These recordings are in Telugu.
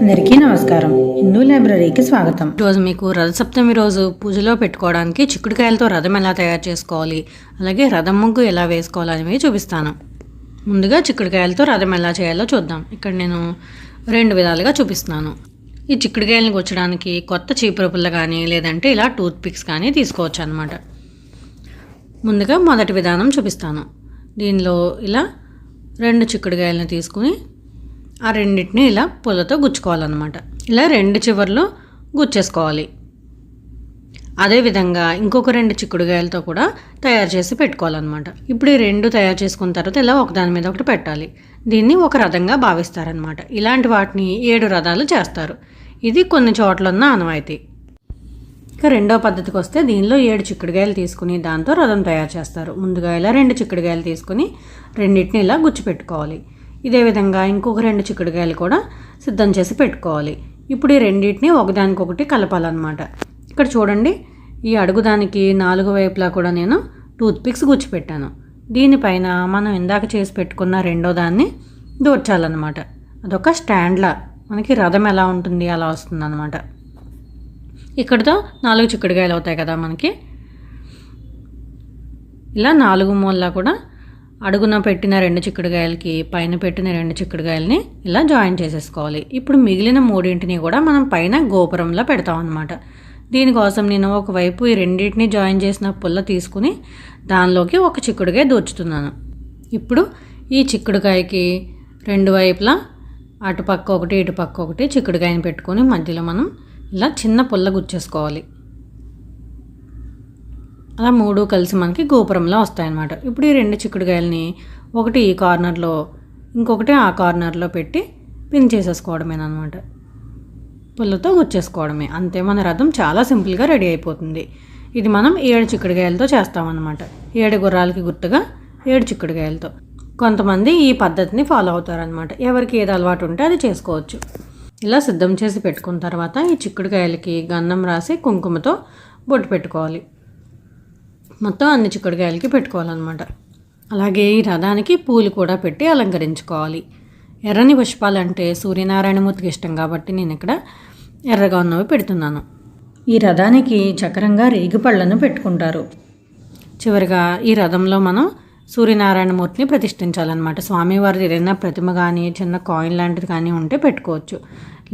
అందరికీ నమస్కారం. హిందూ లైబ్రరీకి స్వాగతం. ఈరోజు మీకు రథసప్తమి రోజు పూజలో పెట్టుకోవడానికి చిక్కుడుకాయలతో రథం ఎలా తయారు చేసుకోవాలి, అలాగే రథం ముగ్గు ఎలా వేసుకోవాలి అనేవి చూపిస్తాను. ముందుగా చిక్కుడుకాయలతో రథం ఎలా చేయాలో చూద్దాం. ఇక్కడ నేను 2 విధాలుగా చూపిస్తున్నాను. ఈ చిక్కుడుకాయలను గుచ్చడానికి కొత్త చీపురు పుల్ల కానీ లేదంటే ఇలా టూత్ పిక్స్ కానీ తీసుకోవచ్చు అన్నమాట. ముందుగా మొదటి విధానం చూపిస్తాను. దీనిలో ఇలా 2 చిక్కుడుకాయలను తీసుకుని ఆ రెండింటిని ఇలా పుల్లతో గుచ్చుకోవాలన్నమాట. ఇలా 2 చివర్లు గుచ్చేసుకోవాలి. అదేవిధంగా ఇంకొక 2 చిక్కుడుకాయలతో కూడా తయారు చేసి పెట్టుకోవాలన్నమాట. ఇప్పుడు ఈ 2 తయారు చేసుకున్న తర్వాత ఇలా ఒకదాని మీద ఒకటి పెట్టాలి. దీన్ని ఒక రథంగా భావిస్తారనమాట. ఇలాంటి వాటిని 7 రథాలు చేస్తారు. ఇది కొన్ని చోట్ల ఉన్న ఆనవాయితీ. ఇక రెండో పద్ధతికి వస్తే దీనిలో 7 చిక్కుడుకాయలు తీసుకుని దాంతో రథం తయారు చేస్తారు. ముందుగా ఇలా 2 చిక్కుడుకాయలు తీసుకుని రెండింటిని ఇలా గుచ్చి పెట్టుకోవాలి. ఇదే విధంగా ఇంకొక 2 చిక్కుడుకాయలు కూడా సిద్ధం చేసి పెట్టుకోవాలి. ఇప్పుడు ఈ రెండింటిని ఒకదానికొకటి కలపాలన్నమాట. ఇక్కడ చూడండి, ఈ అడుగుదానికి 4 వైపులా కూడా నేను టూత్ పిక్స్ గుచ్చి పెట్టాను. దీనిపైన మనం ఇందాక చేసి పెట్టుకున్న రెండో దాన్ని దూర్చాలన్నమాట. అదొక స్టాండ్లా మనకి రథం ఎలా ఉంటుంది అలా వస్తుందన్నమాట. ఇక్కడితో 4 చిక్కుడుకాయలు అవుతాయి కదా మనకి. ఇలా 4 మూలలా కూడా అడుగున పెట్టిన 2 చిక్కుడుకాయలకి పైన పెట్టిన 2 చిక్కుడుకాయలని ఇలా జాయిన్ చేసేసుకోవాలి. ఇప్పుడు మిగిలిన 3 కూడా మనం పైన గోపురంలో పెడతాం అన్నమాట. దీనికోసం నేను ఒకవైపు ఈ రెండింటిని జాయిన్ చేసిన పుల్ల తీసుకుని దానిలోకి ఒక చిక్కుడుకాయ దూర్చుతున్నాను. ఇప్పుడు ఈ చిక్కుడుకాయకి 2 వైపులా అటుపక్క ఒకటి ఇటుపక్క ఒకటి చిక్కుడుకాయని పెట్టుకొని మధ్యలో మనం ఇలా చిన్న పుల్ల గుచ్చేసుకోవాలి. అలా 3 కలిసి మనకి గోపురంలో వస్తాయన్నమాట. ఇప్పుడు ఈ 2 చిక్కుడుకాయలని ఒకటి ఈ కార్నర్లో ఇంకొకటి ఆ కార్నర్లో పెట్టి పిన్ చేసేసుకోవడమేనమాట. పుల్లతో గుచ్చేసుకోవడమే. అంతే, మన రథం చాలా సింపుల్గా రెడీ అయిపోతుంది. ఇది మనం 7 చిక్కుడుకాయలతో చేస్తామన్నమాట. 7 గుర్రాలకి గుర్తుగా 7 చిక్కుడుకాయలతో. కొంతమంది ఈ పద్ధతిని ఫాలో అవుతారనమాట. ఎవరికి ఏది అలవాటు ఉంటే అది చేసుకోవచ్చు. ఇలా సిద్ధం చేసి పెట్టుకున్న తర్వాత ఈ చిక్కుడుకాయలకి గంధం రాసి కుంకుమతో బొట్టు పెట్టుకోవాలి. మొత్తం అన్ని చిక్కుడుకాయలకి పెట్టుకోవాలన్నమాట. అలాగే ఈ రథానికి పూలు కూడా పెట్టి అలంకరించుకోవాలి. ఎర్రని పుష్పాలంటే సూర్యనారాయణమూర్తికి ఇష్టం కాబట్టి నేను ఇక్కడ ఎర్రగా ఉన్నవి పెడుతున్నాను. ఈ రథానికి చక్రంగా రేగిపళ్ళను పెట్టుకుంటారు. చివరిగా ఈ రథంలో మనం సూర్యనారాయణమూర్తిని ప్రతిష్ఠించాలన్నమాట. స్వామివారి ఏదైనా ప్రతిమ కానీ చిన్న కాయిన్ లాంటిది కానీ ఉంటే పెట్టుకోవచ్చు.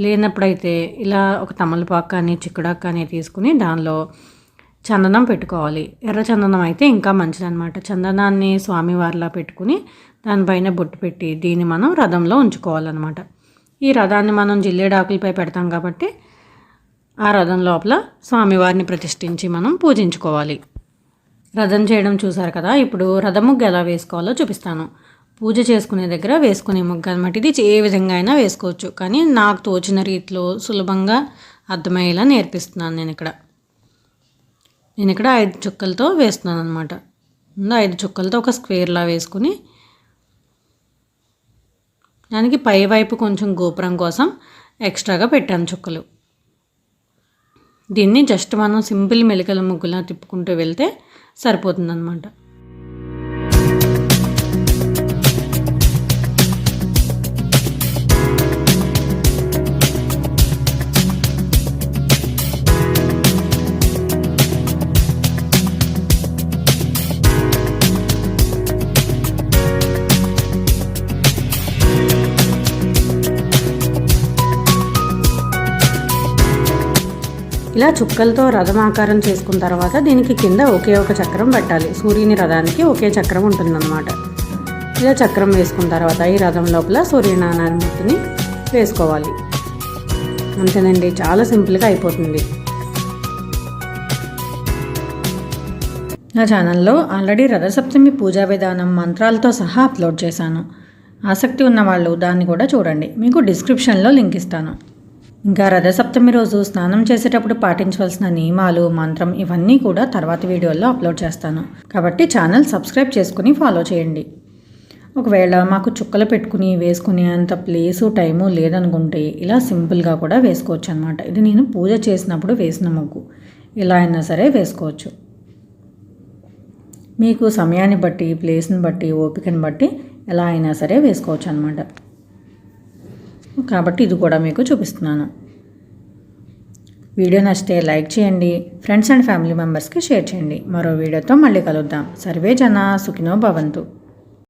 లేనప్పుడైతే ఇలా ఒక తమలపాకు కానీ చిక్కుడాకు కానీ తీసుకుని దానిలో చందనం పెట్టుకోవాలి. ఎర్ర చందనం అయితే ఇంకా మంచిదన్నమాట. చందనాన్ని స్వామివారిలా పెట్టుకుని దానిపైన బొట్టు పెట్టి దీన్ని మనం రథంలో ఉంచుకోవాలన్నమాట. ఈ రథాన్ని మనం జిల్లేడాకులపై పెడతాం కాబట్టి ఆ రథం లోపల స్వామివారిని ప్రతిష్ఠించి మనం పూజించుకోవాలి. రథం చేయడం చూసారు కదా. ఇప్పుడు రథం ముగ్గు ఎలా వేసుకోవాలో చూపిస్తాను. పూజ చేసుకునే దగ్గర వేసుకునే ముగ్గు అనమాట. ఇది ఏ విధంగా అయినా వేసుకోవచ్చు, కానీ నాకు తోచిన రీతిలో సులభంగా అర్థమయ్యేలా నేర్పిస్తున్నాను నేను ఇక్కడ 5 చుక్కలతో వేస్తున్నాను అనమాట. ముందు 5 చుక్కలతో ఒక స్క్వేర్లా వేసుకుని దానికి పై వైపు కొంచెం గోపురం కోసం ఎక్స్ట్రాగా పెట్టాను చుక్కలు. దీన్ని జస్ట్ మనం సింపుల్ మెలికల ముగ్గులా తిప్పుకుంటూ వెళ్తే సరిపోతుందన్నమాట. ఇలా చుక్కలతో రథం ఆకారం చేసుకున్న తర్వాత దీనికి కింద ఒకే ఒక చక్రం పెట్టాలి. సూర్యుని రథానికి ఒకే చక్రం ఉంటుందన్నమాట. ఇలా చక్రం వేసుకున్న తర్వాత ఈ రథం లోపల సూర్యనారాయణమూర్తిని వేసుకోవాలి. అంతేనండి, చాలా సింపుల్గా అయిపోతుంది. నా ఛానల్లో ఆల్రెడీ రథసప్తమి పూజా విధానం మంత్రాలతో సహా అప్లోడ్ చేశాను. ఆసక్తి ఉన్న వాళ్ళు దాన్ని కూడా చూడండి. మీకు డిస్క్రిప్షన్లో లింక్ ఇస్తాను. ఇంకా రథసప్తమి రోజు స్నానం చేసేటప్పుడు పాటించవలసిన నియమాలు, మంత్రం ఇవన్నీ కూడా తర్వాత వీడియోల్లో అప్లోడ్ చేస్తాను. కాబట్టి ఛానల్ సబ్స్క్రైబ్ చేసుకుని ఫాలో చేయండి. ఒకవేళ మాకు చుక్కలు పెట్టుకుని వేసుకునే అంత ప్లేసు టైము లేదనుకుంటే ఇలా సింపుల్గా కూడా వేసుకోవచ్చు అనమాట. ఇది నేను పూజ చేసినప్పుడు వేసిన ముగ్గు. ఇలా అయినా సరే వేసుకోవచ్చు. మీకు సమయాన్ని బట్టి, ప్లేస్ని బట్టి, ఓపికని బట్టి ఎలా అయినా సరే వేసుకోవచ్చు అనమాట. కాబట్టి ఇది కూడా మీకు చూపిస్తున్నాను. వీడియో నచ్చితే లైక్ చేయండి, ఫ్రెండ్స్ అండ్ ఫ్యామిలీ మెంబర్స్కి షేర్ చేయండి. మరో వీడియోతో మళ్ళీ కలుద్దాం. సర్వే జన సుఖినో భవంతు.